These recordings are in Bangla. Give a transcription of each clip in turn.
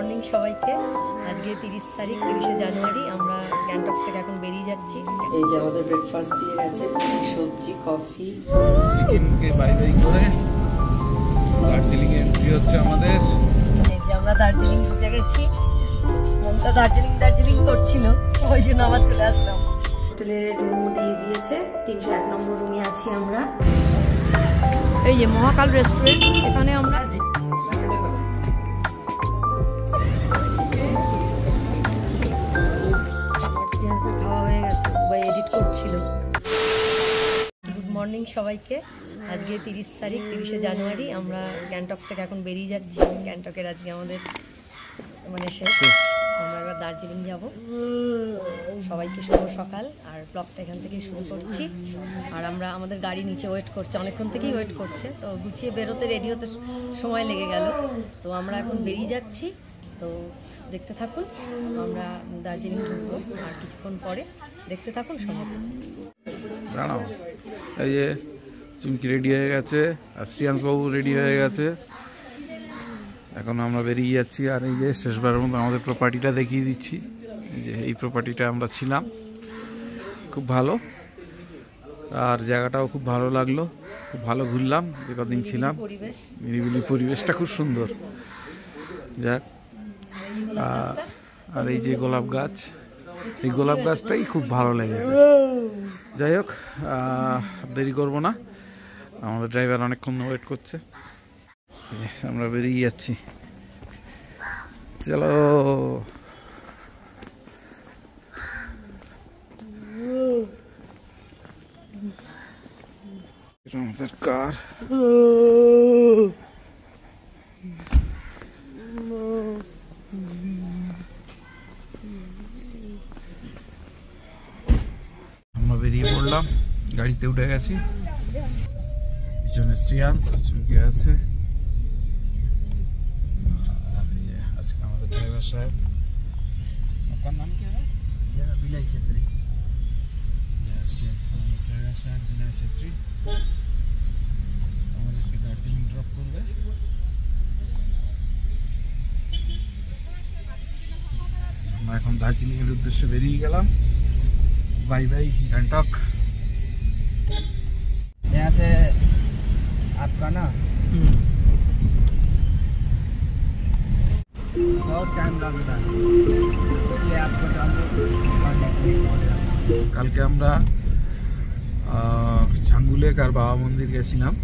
মর্নিং সবাইকে। আজকে 30 তারিখ 30শে জানুয়ারি। আমরা গ্যাংটক থেকে এখন বেরিয়ে যাচ্ছি। এই যে আমাদের ব্রেকফাস্ট দিয়ে গেছে, সবজি, কফি, সিকিমকে বাই বাই করে দার্জিলিং এন্ট্রি হচ্ছে আমাদের। এই যে আমরা দার্জিলিং ঢুকে গেছি। মনটা দার্জিলিং করছিল, ওই জন্য আবার চলে আসলাম। হোটেলের রুম দিয়ে দিয়েছে, 301 নম্বর রুমে আছি আমরা। এই যে মহাকাল রেস্টুরেন্ট, এখানে আমরা খাওয়া হয়ে গেছে, ভাই এডিট করছিল। গুড মর্নিং সবাইকে। আজকে 30 তারিখ 30শে জানুয়ারি। আমরা গ্যাংটক থেকে এখন বেরিয়ে যাচ্ছি। গ্যাংটকের আজকে আমাদের মানে শেষ। আমরা এবার দার্জিলিং যাব। সবাইকে শুভ সকাল। আর ব্লগটা এখান থেকে শুরু করছি। আর আমরা আমাদের গাড়ি নিচে ওয়েট করছে, অনেকক্ষণ থেকেই ওয়েট করছে। তো গুছিয়ে বেরোতে রেডি হতে সময় লেগে গেল। তো আমরা এখন বেরিয়ে যাচ্ছি। তো দেখতে থাকুন, আমরা দার্জিলিং ঢুকবো আর কিছুক্ষণ পরে। দেখতে থাকুন সবাই। দাঁড়াও, এই যে চুমকি রেডি হয়ে গেছে আর শ্রিয়াংশবাবু রেডি হয়ে গেছে। এখন আমরা বেরিয়ে যাচ্ছি। আর এই যে শেষবারের মতো আমাদের প্রপার্টিটা দেখিয়ে দিচ্ছি। এই যে এই প্রপার্টিটা আমরা ছিলাম, খুব ভালো। আর জায়গাটাও খুব ভালো লাগলো, খুব ভালো ঘুরলাম যে কদিন ছিলাম। নিরিবিলি পরিবেশটা খুব সুন্দর। যাক, আর এই যে গোলাপ গাছ, এই গোলাপ গাছটাই খুব ভালো লেগেছে। যাই হোক, দেরি করবো না, আমাদের ড্রাইভার অনেকক্ষণ ওয়েট করছে। আমরা বেরিয়ে যাচ্ছি, চলো। আমাদের কার আমরা বেরিয়ে পড়লাম, গাড়িতে উঠে গেছি। পিছনে শ্রিয়াংশ চুমকি আছে। আজকে আমাদের ড্রাইভার সাহেব, আপনার নাম কি? বিনয় ছেত্রী। আজকে আমাদের ড্রাইভার সাহেব বিনয় ছেত্রী আমাদেরকে দার্জিলিং ড্রপ করবে। আমরা এখন দার্জিলিং এর উদ্দেশ্যে বেরিয়ে গেলাম। Bye bye Gangtok. यहाँ से आपका ना बहुत टाइम लगता है, इसलिए आपको কালকে আমরা ছাঙ্গুলেক আর বাবা মন্দির গেছিলাম।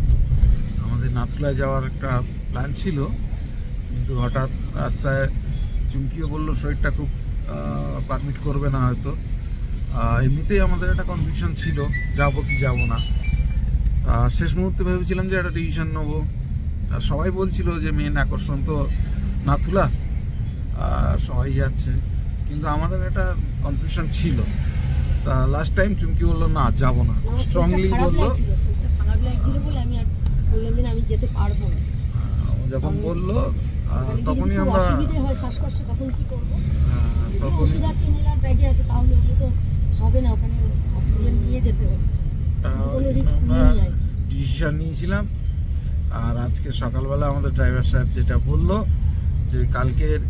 আমাদের নাথুলায় যাওয়ার একটা প্ল্যান ছিল, কিন্তু হঠাৎ রাস্তায় চুমকিও বললো শরীরটা খুব পারমিট করবে না হয়তো। এমনিতেই আমাদের একটা কনফিউশন ছিল যাবো কি যাবো না। শেষ মুহূর্তে ভেবেছিলাম যে একটা ডিসিশন নেবো। সবাই বলছিল যে মেন আকর্ষণ তো নাথুলা, সবাই যাচ্ছে, কিন্তু আমাদের একটা কনফিউশন ছিল। লাস্ট টাইম চুমকি বললো না যাবো না, স্ট্রংলি বললো। যখন বললো তখনই আমরা ডিসিশন নিয়েছিলাম। আর আজকে সকালবেলা আমাদের ড্রাইভার সাহেব যেটা বললো যে কালকের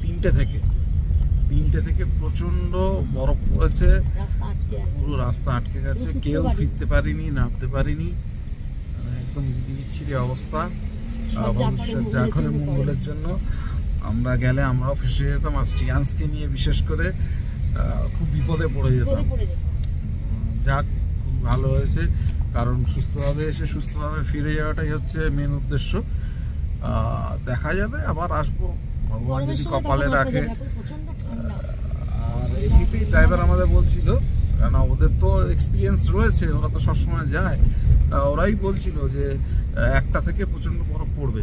3টে থেকে প্রচন্ড বরফ পড়েছে, পুরো রাস্তা আটকে গেছে, কেউ ফিরতে পারিনি, নামতে পারিনি, একদম বিচ্ছিরি অবস্থা। ভবিষ্যৎ জাগরের মঙ্গলের জন্য আমরা গেলে আমরাও ফেসে যেতাম। আর শ্রিয়াংশকে নিয়ে বিশেষ করে খুব বিপদে পড়ে যেতাম। যাক, খুব ভালো হয়েছে, কারণ সুস্থভাবে এসে সুস্থভাবে ফিরে যাওয়াটাই হচ্ছে মেন উদ্দেশ্য। দেখা যাবে, আবার আসবো ভগবান যদি কপালে রাখে। আর এমনিতেই ড্রাইভার আমাদের বলছিল, কেন ওদের তো এক্সপিরিয়েন্স রয়েছে, ওরা তো সবসময় যায়, ওরাই বলছিল যে 1টা থেকে প্রচন্ড বরফ পড়বে।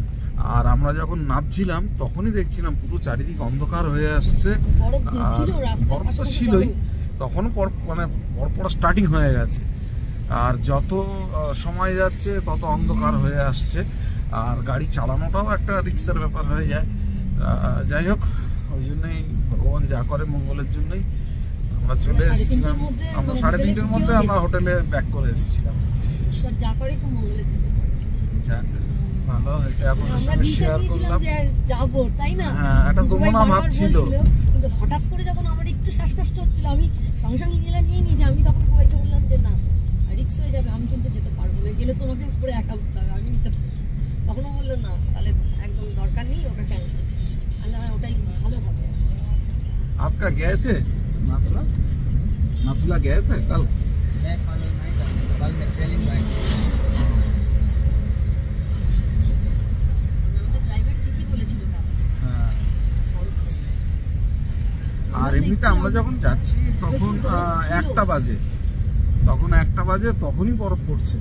আর আমরা যখন নামছিলাম তখনই দেখছিলাম পুরো চারিদিক অন্ধকার হয়ে আসছে। বরফ তো ছিলই, তখনও মানে বরফ পড়া স্টার্টিং হয়ে গেছে। আর যত সময় যাচ্ছে তত অন্ধকার হয়ে আসছে, আর গাড়ি চালানোটাও একটা রিস্কের ব্যাপার হয়ে যায়। যাই হোক, ওই জন্যই ভগবান যা করে মঙ্গলের জন্যই আমরা চলে এসেছিলাম। আমরা 3:30-এর মধ্যে আমরা হোটেলে ব্যাক করে এসেছিলাম। যাক, ভালো, এটা আপনাদের আমরা সঙ্গে ডিসিশন শেয়ার নিয়েছিলাম করলাম। যে যাবো, তাই না? হ্যাঁ, এটা তো সবাই মনে বারবার ভাবছিল। বলছিল, কিন্তু হঠাৎ করে যখন আমার একটু শ্বাসকষ্ট হচ্ছিল, আমি সঙ্গে সঙ্গে নিয়ে নিয়ে যে আমি তখন সবাইকে বললাম যে না রিস্ক হয়ে যাবে, আমি কিন্তু যেতে পারবো না, গেলে তোমাকে উপরে একা উঠতে হবে, আমি নিচে। তখনও বললো না তাহলে একদম দরকার নেই, ওটা ক্যান্সেল। আমি ওটাই ভালো হবে। आपका गए थे नाथुला? नाथुला गए थे कल? मैं कल नहीं गया, कल मैं ट्रेनिंग में আমাদের ড্রাইভার ঠিকই বলেছিল না। হ্যাঁ। আর এমনিতে আমরা যখন যাচ্ছি তখন 1টা বাজে, তখনই বরফ পড়ছে।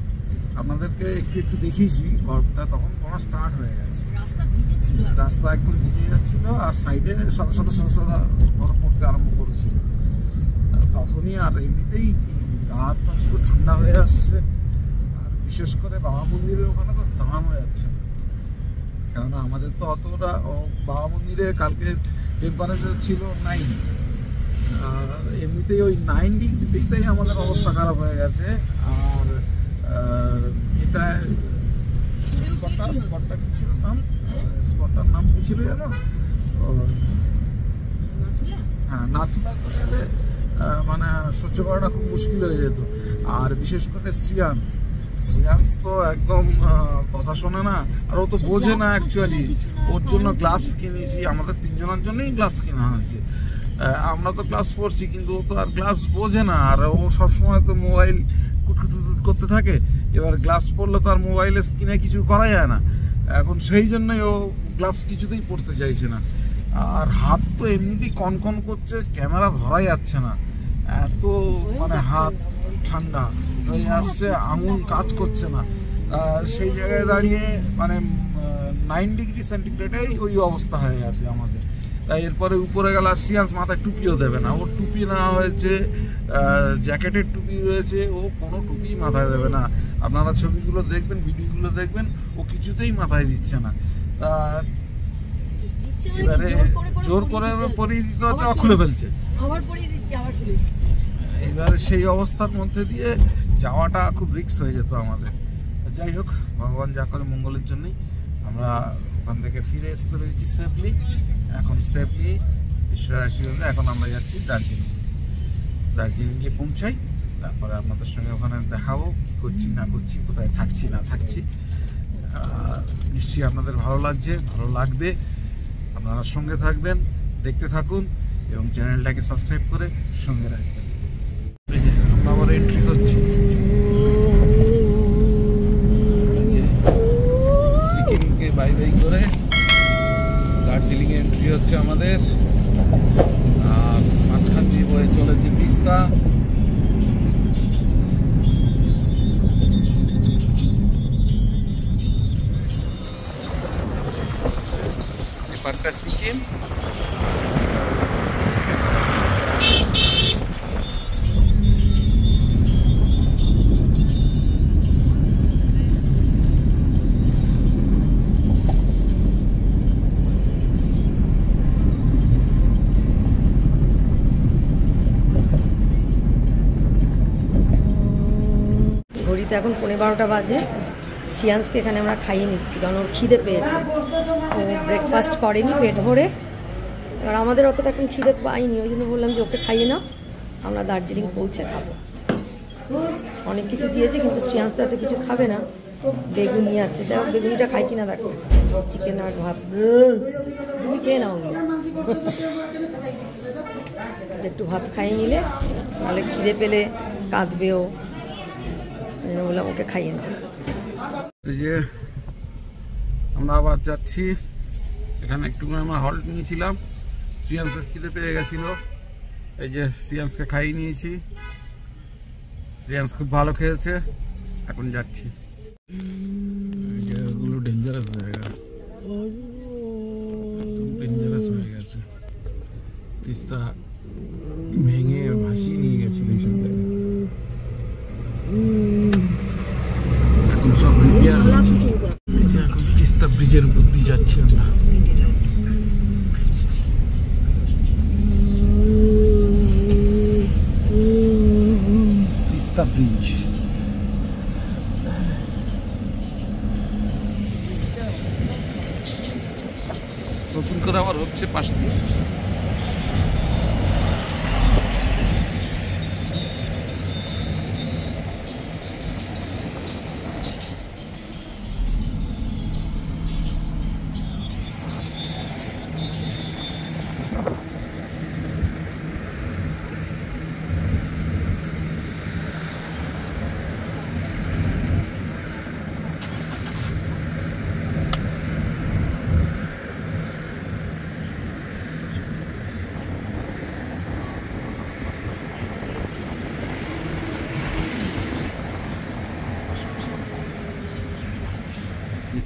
আপনাদেরকে একটু দেখিয়েছি বরফটা, তখন পড়া স্টার্ট হয়ে গেছে, রাস্তা ভিজে ছিল, রাস্তা একদম ভিজে যাচ্ছিল, আর সাইডে সাদা সাদা বরফ পড়তে আরম্ভ করেছিল তখনই। আর এমনিতেই গা হাত পা পুরো ঠান্ডা হয়ে আসছে, আর বিশেষ করে বাবা মন্দিরের ওখানে তো দাঁড়ানো যাচ্ছে না, কেননা আমাদের তো অতটা বাবা মন্দিরে কালকে টেম্পারেচার ছিল 9, আর এমনিতেই ওই 9 ডিগ্রিতেই আমাদের অবস্থা খারাপ হয়ে গেছে। আর এটা স্পটটা কি ছিল নাম, স্পটটার নাম কি ছিল জানো? হ্যাঁ, নাথুলা করে গেলে মানে সহ্য করাটা খুব মুশকিল হয়ে যেত। আর বিশেষ করে শ্রিয়াংশ তো একদম কথা শোনে না, আর ও তো বোঝে না অ্যাকচুয়ালি। ওর জন্য গ্লাভস কিনেছি, আমাদের 3 জনের জন্যই গ্লাভস কেনা হয়েছে। আমরা তো গ্লাভস পরছি, কিন্তু ও তো আর গ্লাভস বোঝে না, আর ও সবসময় তো মোবাইল কুটকুট করতে থাকে। এবার গ্লাভস পরলে তো আর মোবাইলের স্ক্রিনে কিছু করা যায় না, এখন সেই জন্যই ও গ্লাভস কিছুতেই পরতে চাইছে না। আর হাত তো এমনিতেই কনকন করছে, ক্যামেরা ধরা যাচ্ছে না, এত মানে হাত ঠান্ডা হয়ে আসছে, আঙুল কাজ করছে না। সেই জায়গায় দাঁড়িয়ে মানে 9 ডিগ্রি সেন্টিগ্রেডেই ওই অবস্থা হয়ে গেছে আমাদের। তাই এরপরে উপরে গেলে আর শ্রিয়াংশ মাথায় টুপিও দেবে না, ওর টুপি নেওয়া হয়েছে, জ্যাকেটের টুপি রয়েছে, ও কোনো টুপি মাথায় দেবে না। আপনারা ছবিগুলো দেখবেন, ভিডিওগুলো দেখবেন, ও কিছুতেই মাথায় দিচ্ছে না। এবারে জোর করে পরিয়ে দিতে হচ্ছে, আবার খুলে ফেলছে, আবার পরিয়ে দিচ্ছে, আবার খুলে। এবারে সেই অবস্থার মধ্যে দিয়ে যাওয়াটা খুব রিস্ক হয়ে যেত আমাদের। যাই হোক, ভগবান যা করে মঙ্গলের জন্যই আমরা ওখান থেকে ফিরে আসতে পেরেছি সেফলি। এখন সেফলি ঈশ্বরের আশীর্বাদে এখন আমরা যাচ্ছি দার্জিলিং গিয়ে পৌঁছাই, তারপরে আপনাদের সঙ্গে ওখানে দেখাবো কি করছি না করছি, কোথায় থাকছি না থাকছি। নিশ্চয়ই আপনাদের ভালো লাগবে, আপনারা সঙ্গে থাকবেন, দেখতে থাকুন এবং চ্যানেলটাকে সাবস্ক্রাইব করে সঙ্গে রাখবেন। আমরা আবার এন্ট্রি করছি, সিকিমকে বাই করে দার্জিলিং এন্ট্রি হচ্ছে আমাদের। আর মাঝখান দিয়ে বয়ে চলেছে তিস্তা। এপারটা সিকিম, ঘড়িতে এখন 12:15 বাজে। শ্রিয়াংশকে এখানে আমরা খাইয়ে নিচ্ছি, কারণ ওর খিদে পেয়েছে, ও ব্রেকফাস্ট করেনি পেট ভরে। এবার আমাদের অতটা এখন খিদে পাইনি, ওই জন্য বললাম যে ওকে খাইয়ে নাও, আমরা দার্জিলিং পৌঁছে খাবো। অনেক কিছু দিয়েছে, কিন্তু শ্রিয়াংশ তো এত কিছু খাবে না। বেগুনি আছে, দেখো বেগুনিটা খাই কিনা দেখো, চিকেন আর ভাত। তুমি খেয়ে নাও, একটু ভাত খাইয়ে নিলে নাহলে খিদে পেলে কাঁদবেও, ওই জন্য বললাম ওকে খাইয়ে নাও। এই যে আমরা আবার যাচ্ছি, এখানে একটুখানি আমরা হল্ট নিয়েছিলাম, শ্রিয়াংশের খিদে পেয়ে গেছিল, এই যে শ্রিয়াংশকে খাইয়ে নিয়েছি, শ্রিয়াংশ খুব ভালো খেয়েছে, এখন যাচ্ছি। জায়গাগুলো ডেঞ্জারাস জায়গা, ডেঞ্জারাস হয়ে গেছে, তিস্তা ভেঙে ভাসিয়ে নিয়ে গেছিল এইসব জায়গায়। এখন সব রিপেয়ার হচ্ছে, এখন তিস্তা ব্রিজের উপর দিয়ে যাচ্ছি আমরা। তিস্তা ব্রিজ, নতুন করে আবার হচ্ছে পাশ দিয়ে।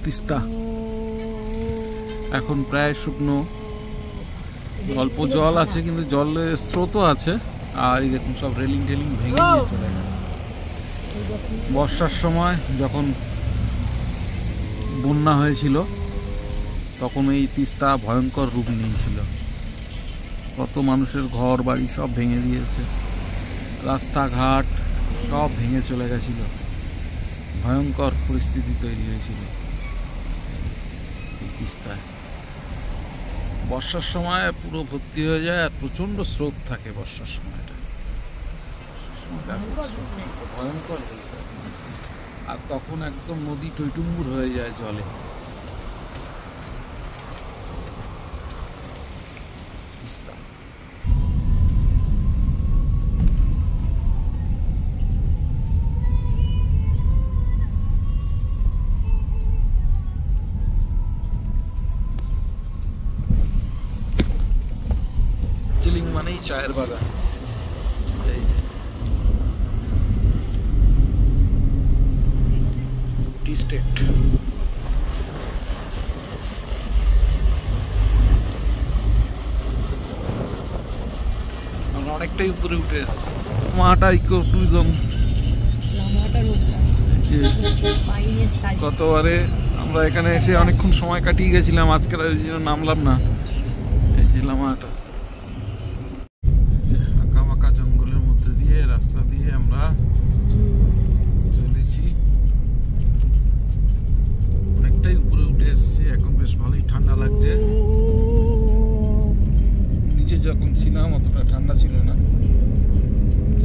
তিস্তা এখন প্রায় শুকনো, অল্প জল আছে কিন্তু জলের স্রোতও আছে। আর এই দেখুন সব রেলিং টেলিং ভেঙে নিয়ে চলে গেছে। বর্ষার সময় যখন বন্যা হয়েছিল তখন এই তিস্তা ভয়ঙ্কর রূপ নিয়েছিল, কত মানুষের ঘর বাড়ি সব ভেঙে দিয়েছে, রাস্তাঘাট সব ভেঙে চলে গেছিল, ভয়ঙ্কর পরিস্থিতি তৈরি হয়েছিল তিস্তায়। বর্ষার সময় পুরো ভর্তি হয়ে যায় আর প্রচন্ড স্রোত থাকে বর্ষার সময়টা, ভয়ঙ্কর হয়ে যায়। আর তখন একদম নদী টইটুম্বুর হয়ে যায় জলে। তিস্তা দার্জিলিং মানেই চায়ের বাগান। টি স্টেট। আমরা অনেকটাই উপরে উঠে এসেছি। মাটা ইকো ট্যুরিজম গতবারে আমরা এখানে এসে অনেকক্ষণ সময় কাটিয়ে গেছিলাম, আজকে নামলাম না। এই যে লামাটা আঁকাবাঁকা জঙ্গলের মধ্যে দিয়ে রাস্তা দিয়ে আমরা চলেছি, অনেকটাই উপরে উঠে এসেছি। এখন বেশ ভালোই ঠান্ডা লাগছে, নিচে যখন ছিলাম অতটা ঠান্ডা ছিল না,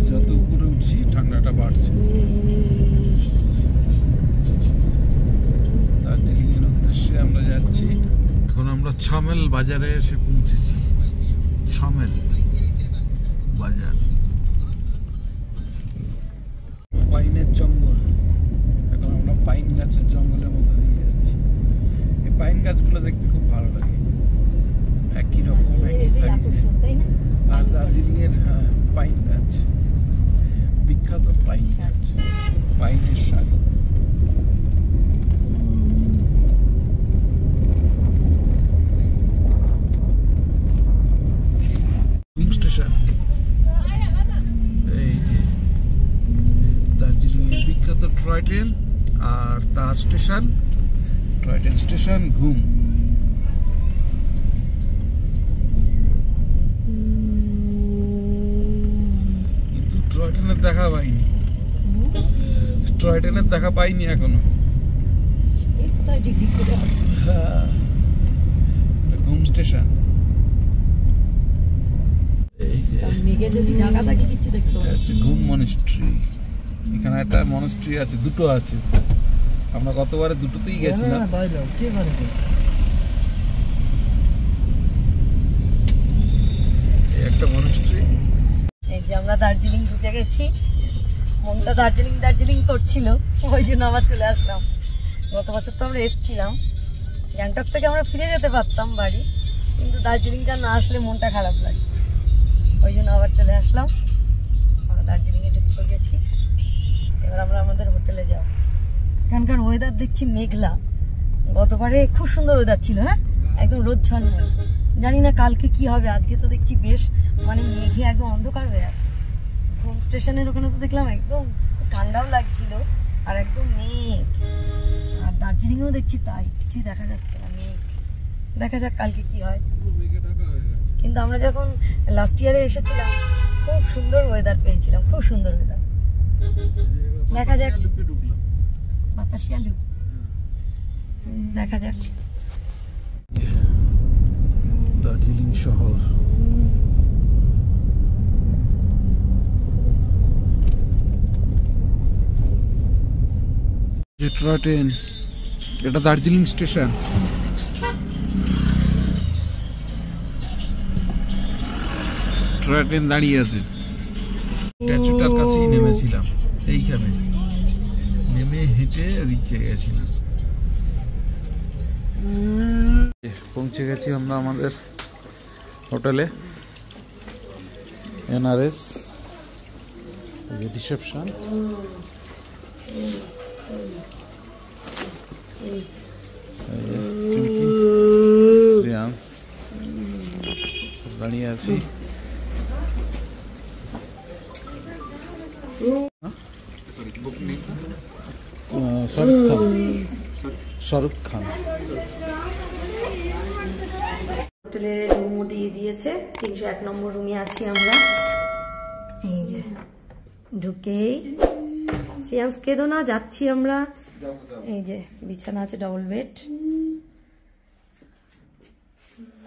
যত উপরে উঠছি ঠান্ডাটা বাড়ছে। দার্জিলিং এর উদ্দেশ্যে আমরা যাচ্ছি। এখন আমরা ছামেল বাজারে এসে পৌঁছেছি। ছামেল বাজার, পাইনের জঙ্গল। এখন আমরা পাইন গাছের জঙ্গলের মধ্যে দিয়ে যাচ্ছি। এই পাইন গাছগুলো দেখতে খুব ভালো লাগে, একই রকম একই সাইজে। আর দার্জিলিং এর পাইন গাছ বিখ্যাত, পাইন গাছ, পাইনের শাক। স্টেশন, এই যে দার্জিলিং এর বিখ্যাত টয় ট্রেন আর তার স্টেশন, টয় ট্রেন স্টেশন ঘুম। কিন্তু টয় ট্রেনের দেখা পাইনি, টয় ট্রেনের দেখা পাইনি এখনো। ঘুম স্টেশন। ঘুম মনেস্ট্রি, এখানে একটা মনেস্ট্রি আছে, দুটো আছে। আমরা গতবারে দুটোতেই গেছিলাম। একটা মনেস্ট্রি। এই যে আমরা দার্জিলিং ঢুকে গেছি, মনটা দার্জিলিং দার্জিলিং করছিল, ওই জন্য আবার চলে আসলাম। গত বছর তো আমরা এসেছিলাম, গ্যাংটক থেকে আমরা ফিরে যেতে পারতাম বাড়ি, কিন্তু দার্জিলিংটা না আসলে মনটা খারাপ লাগে, ওই জন্য আবার চলে আসলাম। আমরা দার্জিলিংয়ে ঢুকে গেছি, এবার আমরা আমাদের হোটেলে যাব। এখানকার ওয়েদার দেখছি মেঘলা, গতবারে খুব সুন্দর ওয়েদার ছিল না, একদম রোদ ঝলমল। জানি না কালকে কি হবে, আজকে তো দেখছি বেশ মানে মেঘে একদম অন্ধকার হয়ে আছে। হোম স্টেশনের ওখানে তো দেখলাম একদম ঠান্ডাও লাগছিল আর একদম মেঘ। আর দার্জিলিংয়েও দেখছি তাই, কিছুই দেখা যাচ্ছে না, মেঘ। দেখা যাক কালকে কি হয়। কিন্তু আমরা যখন লাস্ট ইয়ারে এসেছিলাম খুব সুন্দর ওয়েদার পেয়েছিলাম, খুব সুন্দর ওয়েদার। দেখা যাক, বাতাসিয়া লুপ, দেখা যাক। শহর। যে টয় ট্রেন, এটা দার্জিলিং স্টেশন। টয় ট্রেন দাঁড়িয়ে আছে। স্ট্যাচুটার কাছেই নেমেছিলাম, এইখানে নেমে হেঁটে রিচে গেছিলাম। পৌঁছে গেছি আমরা আমাদের হোটেলে, NRS রিসেপশন। দাঁড়িয়ে আছি। শাহরুখ খান হোটেলের রুমও দিয়ে দিয়েছে। 301 নম্বর রুমে আছি আমরা। এই যে ঢুকেই শ্রেয়াংস কেঁদো না, যাচ্ছি আমরা। এই যে বিছানা আছে, ডবল বেড।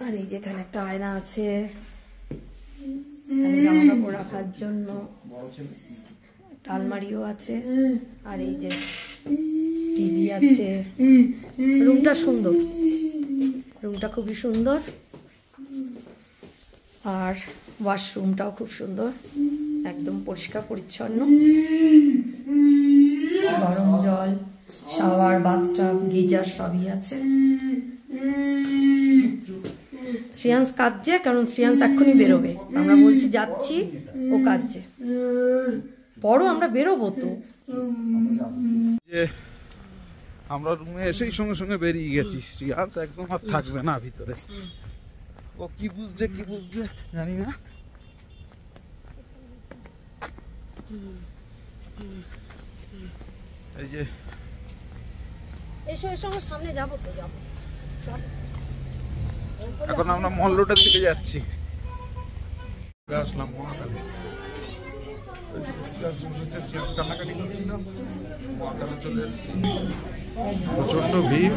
আর এই যে এখানে একটা আয়না আছে জামা কাপড় রাখার জন্য, একটা আলমারিও আছে। আর এই যে টিভি আছে। রুমটা সুন্দর, রুমটা খুবই সুন্দর। আর ওয়াশরুমটাও খুব সুন্দর, একদম পরিষ্কার পরিচ্ছন্ন। গরম জল, শাওয়ার, বাথটাব, গিজার সবই আছে। শ্রেয়াংস কাঁদছে, কারণ শ্রেয়াংস এক্ষুনি বেরোবে। আমরা বলছি যাচ্ছি, ও কাঁদছে। বড় আমরা বেরোবো তো। আমরা রুমে এসেই সঙ্গে সঙ্গে বেরিয়ে গেছি। শ্রেয়াংস একদম আর থাকবে না ভিতরে। ও কি বুঝছে জানি না। এই যে এসো এসো, আমার সামনে যাবো তো, যাবো। এখন আমরা মল রোডের দিকে যাচ্ছি। আসলাম মহাকালী। প্রচন্ড ভিড়।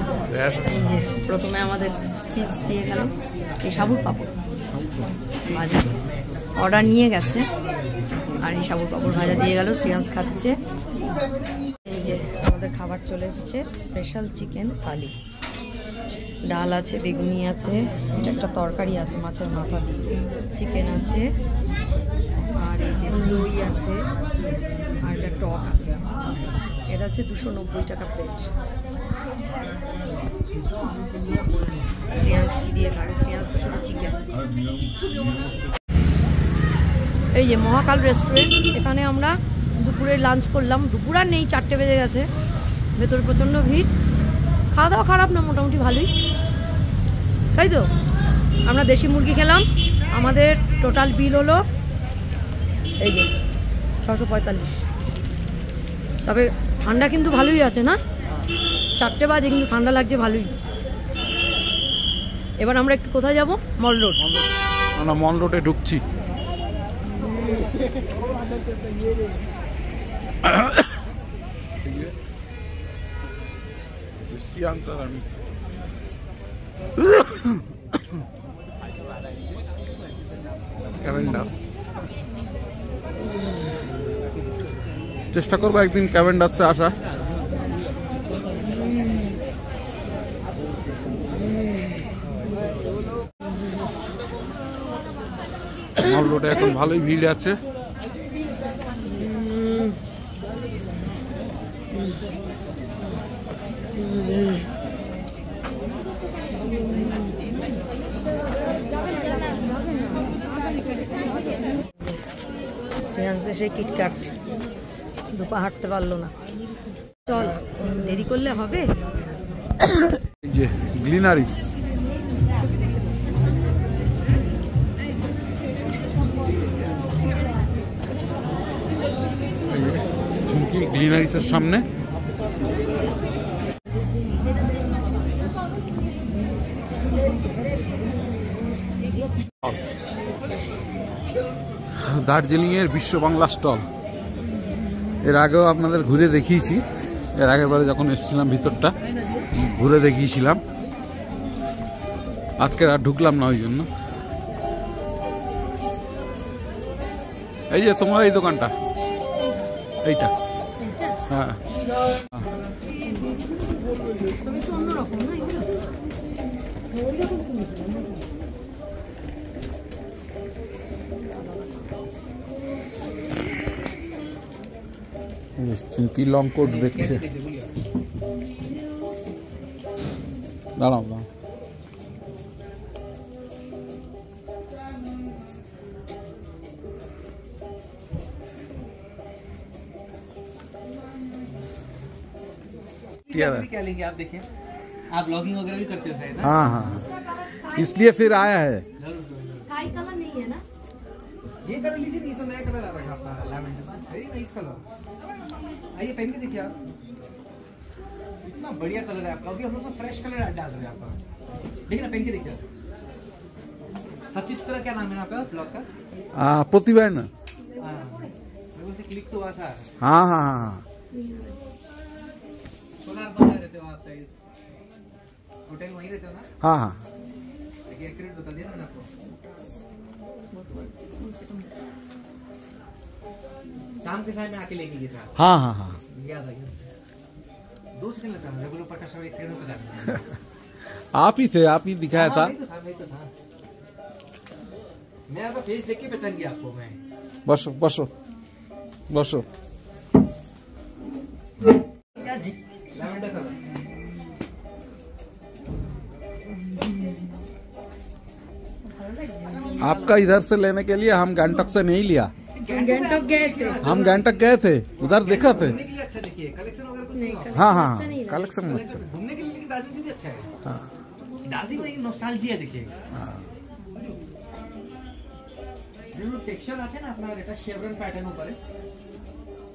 প্রথমে আমাদের চিপস দিয়ে গেল, এই সাবুর পাপড় ভাজা অর্ডার নিয়ে গেছে। আর এই সাবুর পাপড় ভাজা দিয়ে গেল, শ্রেয়াংস খাচ্ছে। এই যে আমাদের খাবার চলে এসছে, স্পেশাল চিকেন থালি। ডাল আছে, বেগুনি আছে, এটা একটা তরকারি আছে মাছের মাথা দিয়ে, চিকেন আছে, আর এই যে দই আছে, আর একটা টক আছে। এটা হচ্ছে 290 টাকা প্লেট। শ্রেয়াংস কি দিয়ে খাবে? শ্রেয়াংস তো শুধু চিকেন। এই যে মহাকাল রেস্টুরেন্ট, এখানে আমরা দুপুরে লাঞ্চ করলাম। দুপুর আর নেই, 4টে বেজে গেছে। ভেতরে প্রচণ্ড ভিড়। খাওয়া দাওয়া খারাপ না, মোটামুটি ভালোই, তাই তো। আমরা দেশি মুরগি খেলাম। আমাদের টোটাল বিল হলো এই যে 645। তবে ঠান্ডা কিন্তু ভালোই আছে না, 4টে বাজে কিন্তু ঠান্ডা লাগছে ভালোই। এবার আমরা একটু কোথায় যাব? মল রোড। আমরা মল রোডে ঢুকছি। চেষ্টা করবো একদিন ক্যাভেন্ডাসে আসা। মল রোডে এখন ভালোই ভিড় আছে। শ্রেয়াংসে সেই কিটক্যাট দুপা হাঁটতে পারলো না। চল, দেরি করলে হবে। এই যে গ্লিনারিস, ঝুমকি গ্লিনারিসের সামনে। দার্জিলিং এর বিশ্ব বাংলা স্টল। এর আগেও আপনাদের ঘুরে দেখিয়েছি, এর আগের বারে যখন এসেছিলাম ভিতরটা ঘুরে দেখিয়েছিলাম। আজকে আর ঢুকলাম না ওই জন্য। এই যে তোমার এই দোকানটা, এইটা, হ্যাঁ। চুমকি লং কোট দেখছে, দাঁড়াও দাঁড়াও। क्या लेंगे आप? देखिए आप ब्लॉगिंग वगैरह भी करते हो शायद। हाँ हाँ, इसलिए फिर आया है। स्काई कलर नहीं है ना? ये कलर लीजिए, ये सब नया कलर आ रहा है आपका, लैवेंडर वेरी नाइस कलर। आइए पहन के देखिए आप, इतना बढ़िया कलर है आपका। अभी हम लोग सब फ्रेश कलर डाल रहे हैं आपका, देखिए ना, पहन के देखिए। सचित का क्या नाम है आपका ब्लॉग का? प्रतिभा ना, मेरे से क्लिक तो हुआ था। हाँ हाँ हाँ, सोनार बना रहते हो आप शायद, होटल वहीं रहते हो ना? हाँ हाँ, एक्यूरेट बता दिया मैंने आपको। शाम के टाइम में आके लेके गया था। हाँ हाँ हाँ, याद आ गया। 2 सेकंड लगता है, रेगुलर प्रकाश में 1 सेकंड में पता नहीं। आप ही थे, आप ही दिखाया था। वही तो था। मैं आपका फेस देख के पहचान गया आपको मैं। बसो बसो बसो। Lavender colour. आपका इधर से लेने के लिए हम गैंगटॉक से नहीं लिया, गैंगटॉक गए थे। हम गैंगटॉक गए थे, उधर देखा थे। घूमने के लिए अच्छा, देखिए कलेक्शन वगैरह कुछ नहीं। हाँ हाँ, कलेक्शन अच्छा। घूमने के लिए लेकिन दार्जिलिंग से भी अच्छा है। हाँ दार्जिलिंग में एक नॉस्टैल्जिया देखिए। जो टेक्सचर আছে না আপনার, এটা শেভরন প্যাটার্ন উপরে,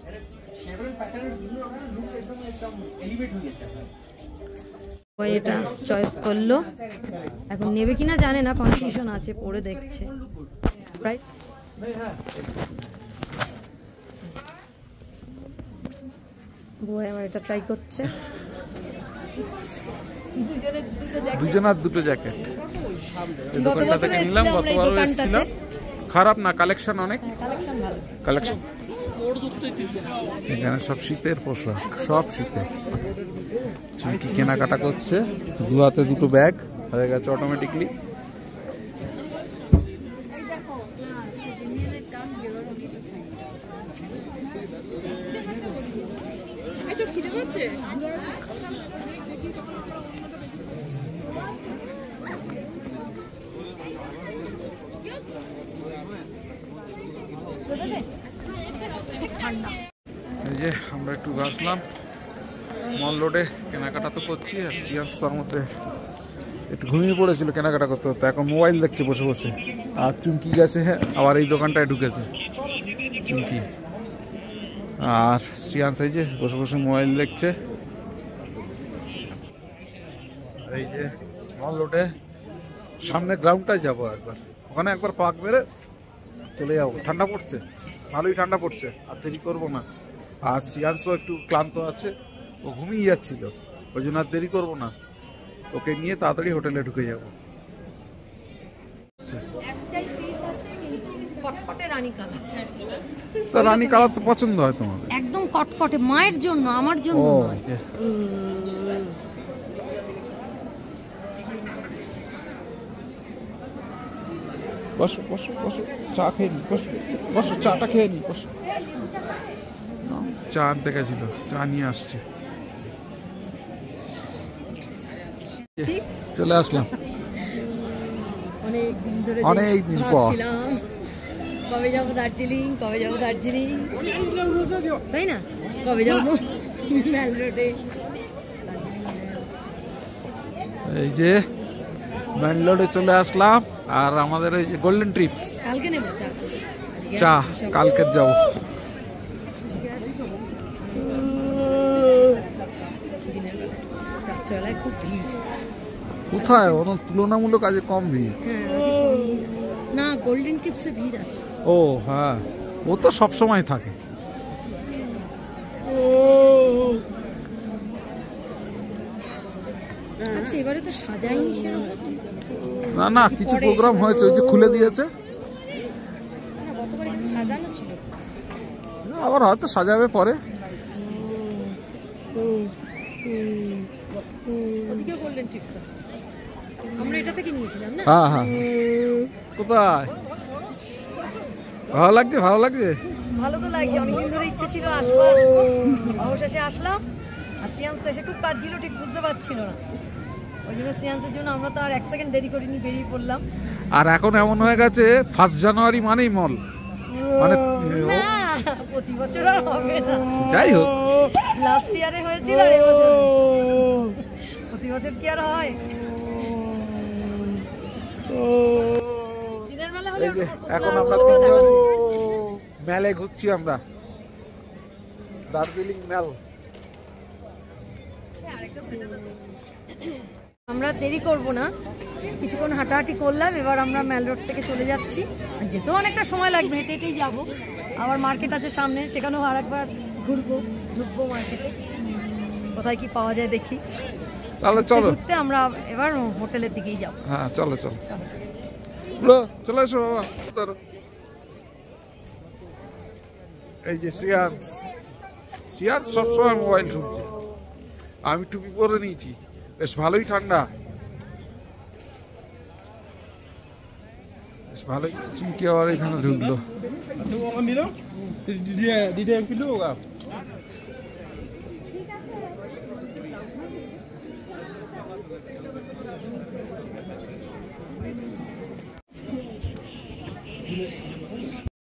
এটা শেভরন প্যাটার্নের জন্য না লুক একদম এলিভেট হয়ে যাচ্ছে আপনার। ওই এটা চয়েস করলো, এখন নেবে কিনা জানে না, কনফিউশন আছে, পরে দেখছে। রাইট, বউ আমার এটা ট্রাই করছে। দুজনের দুটো জ্যাকেট। এই গত দোকানটা বছর থেকে নিলাম, এসেছিলাম আমরা এই গতবারও দোকানটাতে। এসেছিলাম। খারাপ না, কালেকশন অনেক, কালেকশন ভালো। কালেকশন। এখানে সব শীতের পোশাক, সব শীতের। চুমকি কেনাকাটা করছে, দু হাতে দুটো ব্যাগ হয়ে গেছে অটোমেটিকলি। এই যে আমরা একটু আসলাম মল রোডে, কেনাকাটা তো করছি। আর সিয়ান্স তার মধ্যে একটু ঘুমিয়ে পড়েছিল, কেনাকাটা করতে করতে এখন মোবাইল দেখছে বসে বসে। আর চুমকি গেছে আবার এই দোকানটায় ঢুকেছে চুমকি। আর সিয়ান্স এই যে বসে বসে মোবাইল দেখছে। এই যে মল রোডে সামনে গ্রাউন্ডটায় যাবো একবার, ওখানে একবার পাক মেরে চলে যাবো। ঠান্ডা পড়ছে, ভালোই ঠান্ডা পড়ছে, আর দেরি করবো না। আর সিয়ান্সও একটু ক্লান্ত আছে, ও ঘুমিয়ে যাচ্ছিল, ওই জন্য আর দেরি করবো না, ওকে নিয়ে তাড়াতাড়ি হোটেলে ঢুকে যাবো। তা রানী কালার তো পছন্দ হয় তোমার? একদম কটকটে, মায়ের জন্য, আমার জন্য নয়। বসো বসো বসো, চা খেয়ে নি, বসো বসো, চাটা খেয়ে নি, বসো। চা আনতে গেছিল, চা নিয়ে আসছে। চলে আসলাম অনেক দিন পর। কবে যাবো দার্জিলিং, কবে যাবো দার্জিলিং, তাই না? কবে যাবো ম্যাল রোডে। এই যে ব্যাঙ্গালোরে চলে আসলাম, আর আমাদের এই যে গোল্ডেন ট্রিপস, কালকে নেবো চা কালকে যাবো। রাত্রেবেলায় খুব ভিড়। কোথায়? ওর তুলনামূলক আজ কম ভিড়। না, গোল্ডেন টিপসে ভিড় আছে। ও হ্যাঁ, ও তো সবসময় থাকে। আচ্ছা, এবারে তো সাজায়নি সেরকম। না না, কিছু প্রোগ্রাম হয়েছে, ওই যে খুলে দিয়েছে। না, গতবার এখানে সাজানো ছিল। আবার হয়তো সাজাবে পরে। ওদিকেও গোল্ডেন টিপস আছে, আমরা এটা থেকে নিয়েছিলাম না। হ্যাঁ হ্যাঁ, কোথায়? ভালো লাগছে, ভালো লাগছে। ভালো তো লাগছে, অনেকদিন ধরে ইচ্ছে ছিল আসবার, অবশেষে আসলাম। আর শ্রিয়াংশ তো এসে খুব কাজ ছিল, ঠিক বুঝতে পারছিল না, ওই জন্য শ্রিয়াংশের জন্য আমরা তো আর 1 সেকেন্ড দেরি করিনি, বেরিয়ে পড়লাম। আর এখন এমন হয়ে গেছে 1 জানুয়ারি মানেই মল, মানে না, প্রতি বছর আর হবে না। যাই হোক, লাস্ট ইয়ারে হয়েছিল, আর এবছর প্রতি বছর কি আর হয়? দিনের বেলা হলে এখন আমরা তিনজন মেলে ঘুরছি, আমরা দার্জিলিং মেল। আমরা দেরি করব না, কিছুক্ষণ হাঁটাহাঁটি করলাম, এবার আমরা মেল রোড থেকে চলে যাচ্ছি। যেতেও অনেকটা সময় লাগবে, হেঁটে হেঁটেই যাবো। আবার মার্কেট আছে সামনে, সেখানেও আর একবার ঢুকবো মার্কেটে, কোথায় কি পাওয়া যায় দেখি। তাহলে চলো, ঘুরতে আমরা এবার হোটেলের দিকেই যাবো। হ্যাঁ চলো চলো চলে এসো বাবা। এই যে সিয়ান সবসময় মোবাইল শুনছে, আমি টুপি পরে নিয়েছি, বেশ ভালোই ঠান্ডা, বেশ ভালোই। চুমকি আবার এখানে ঢুকলো।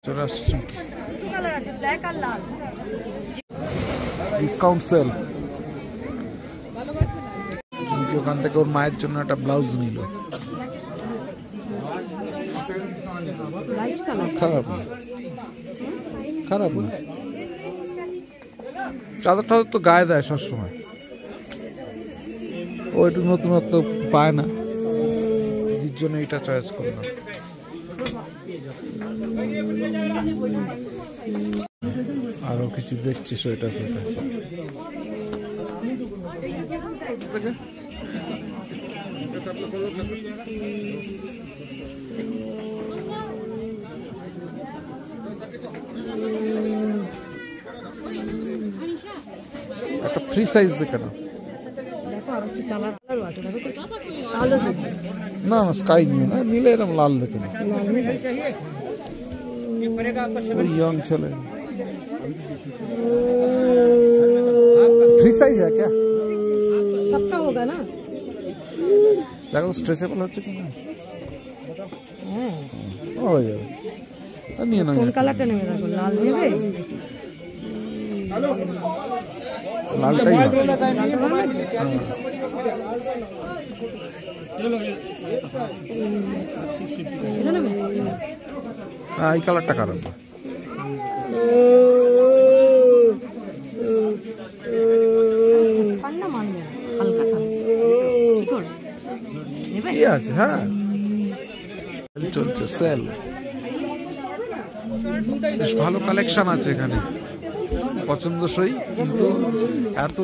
চলে আসছে চুমকি। দুটো কালার আছে, ব্ল্যাক আর লাল। Discount sale. চুমকি ওখান থেকে ওর মায়ের জন্য একটা ব্লাউজ নিল। লাইট কালার, খারাপ না, খারাপ না। চাদর টাদর তো গায়ে দেয় সবসময়, ও একটু নতুনত্ব পায় না, এর জন্য এটা চয়েস করলাম। আরো কিছু দেখছি, সোয়েটার ফোয়েটার। একটা ফ্রি সাইজ দেখে না। দেখো আরো কি কালার আছে, দেখো তো কালো যদি না না, স্কাই নিয়ে না, নীলে এরকম লাল দেখে না। ওই ইয়ং ছেলে। फ्री साइज है क्या? सबका होगा ना। देखो स्ट्रेचेबल হচ্ছে কি না? ও যাবে। নিয়ে নাও। কোন কালারটা নেবে দেখো, লাল নেবে? লালটাই ভালো। এই কালারটা খারাপ না। ঠান্ডা মানবে না, হালকা ঠান্ডা। কি আছে? হ্যাঁ চলছে সেল, বেশ ভালো কালেকশন আছে এখানে, পছন্দসই। কিন্তু এত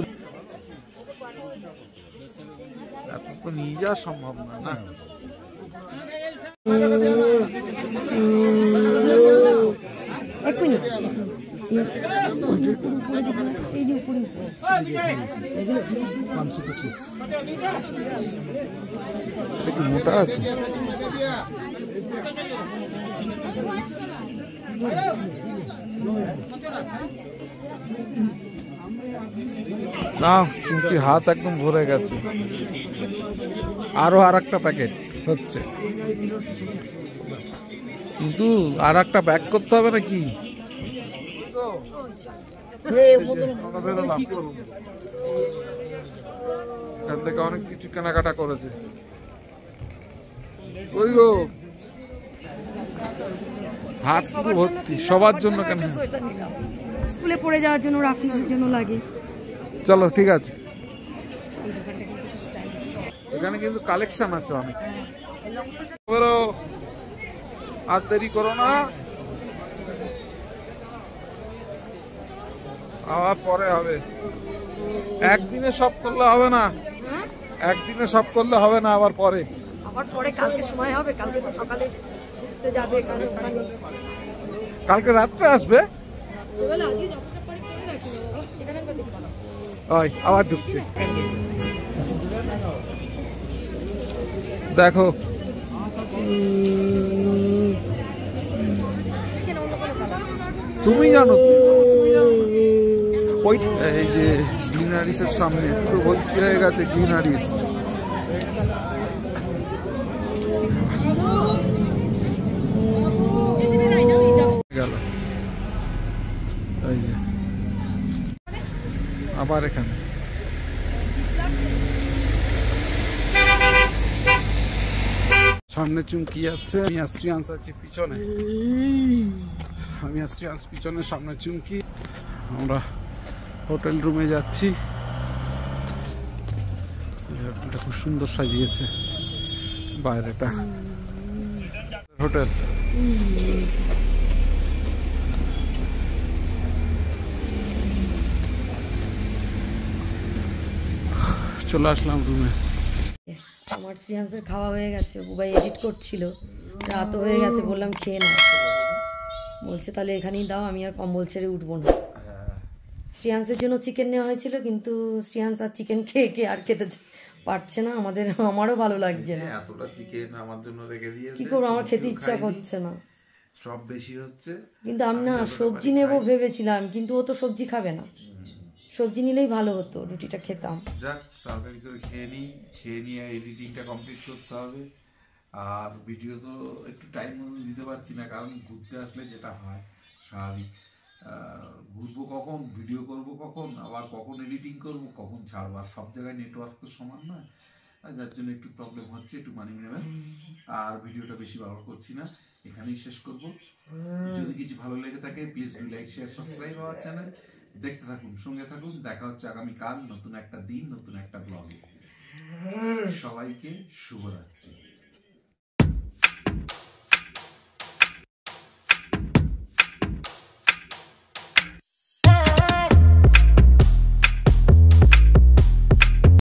তো নিয়ে যাওয়া সম্ভব না, না। এক মিনিট, এই যে উপরে 525 এটা কি মোটা আছে? না, চুমকি হাত একদম ভরে গেছে। আরো আর একটা প্যাকেট হচ্ছে, কিন্তু আর একটা ব্যাক করতে হবে নাকি? এখান থেকে অনেক কিছু কেনাকাটা করেছে। ওই গো হাত পুরো ভর্তি, সবার জন্য কেন? স্কুলে পড়ে যাওয়ার জন্য, রাফিজের জন্য লাগে। চলো ঠিক আছে, এখানে কিন্তু কালেকশন আছে অনেক। আর দেরি করো না, আবার পরে হবে। একদিনে সব করলে হবে না, একদিনে সব করলে হবে না, আবার পরে। আবার পরে কালকে সময় হবে, কালকে তো সকালে ঘুরতে যাবে এখানে ওখানে। কালকে রাত্রে আসবে? ওই আবার ঢুকছে দেখো তুমি জানো ওই এই যে গ্রিনারিসের সামনে পুরো ভর্তি হয়ে গেছে গ্রিনারিস গেল এই যে আবার এখানে সামনে চুমকি যাচ্ছে আমি আর শ্রিয়াংশ আছি পিছনে পিছনে সামনে চুমকি আমরা হোটেল রুমে যাচ্ছি এটা খুব সুন্দর সাজিয়েছে বাইরেটা হোটেল চলে আসলাম রুমে আমার শ্রিয়াংশের খাওয়া হয়ে গেছে, বুবাই এডিট করছিল, রাতও হয়ে গেছে, বললাম খেয়ে নাও, বলছে তাহলে এখানেই দাও, আমি আর কম্বল ছেড়ে উঠবো না। শ্রিয়াংশের জন্য চিকেন নেওয়া হয়েছিল, কিন্তু শ্রিয়াংশ আর চিকেন খেয়ে আর খেতে পারছে না, আমারও ভালো লাগছে না, এতটা চিকেন আমার জন্য রেখে দিয়েছে, কি করবো, আমার খেতে ইচ্ছা করছে না, সব বেশি হচ্ছে। কিন্তু আমি না সবজি নেবো ভেবেছিলাম, কিন্তু ও তো সবজি খাবে না, সবজি নিলেই ভালো হতো, রুটিটা খেতাম। যাক তাড়াতাড়ি করে খেয়ে নিয়ে এডিটিংটা কমপ্লিট করতে হবে। আর ভিডিও তো একটু টাইম দিতে পারছি না, কারণ ঘুরতে আসলে যেটা হয় স্বাভাবিক, ঘুরবো কখন, ভিডিও করব কখন, আবার কখন এডিটিং করব, কখন ছাড়বো, আর সব জায়গায় নেটওয়ার্ক তো সমান নয়, যার জন্য একটু প্রবলেম হচ্ছে, একটু মানিয়ে নেবেন। আর ভিডিওটা বেশি ভালো করছি না, এখানেই শেষ করব। যদি কিছু ভালো লেগে থাকে please do like share subscribe আমার চ্যানেল, দেখতে থাকুন, সঙ্গে থাকুন। দেখা হচ্ছে আগামীকাল নতুন একটা দিন, নতুন একটা ব্লগে। সবাইকে শুভরাত্রি।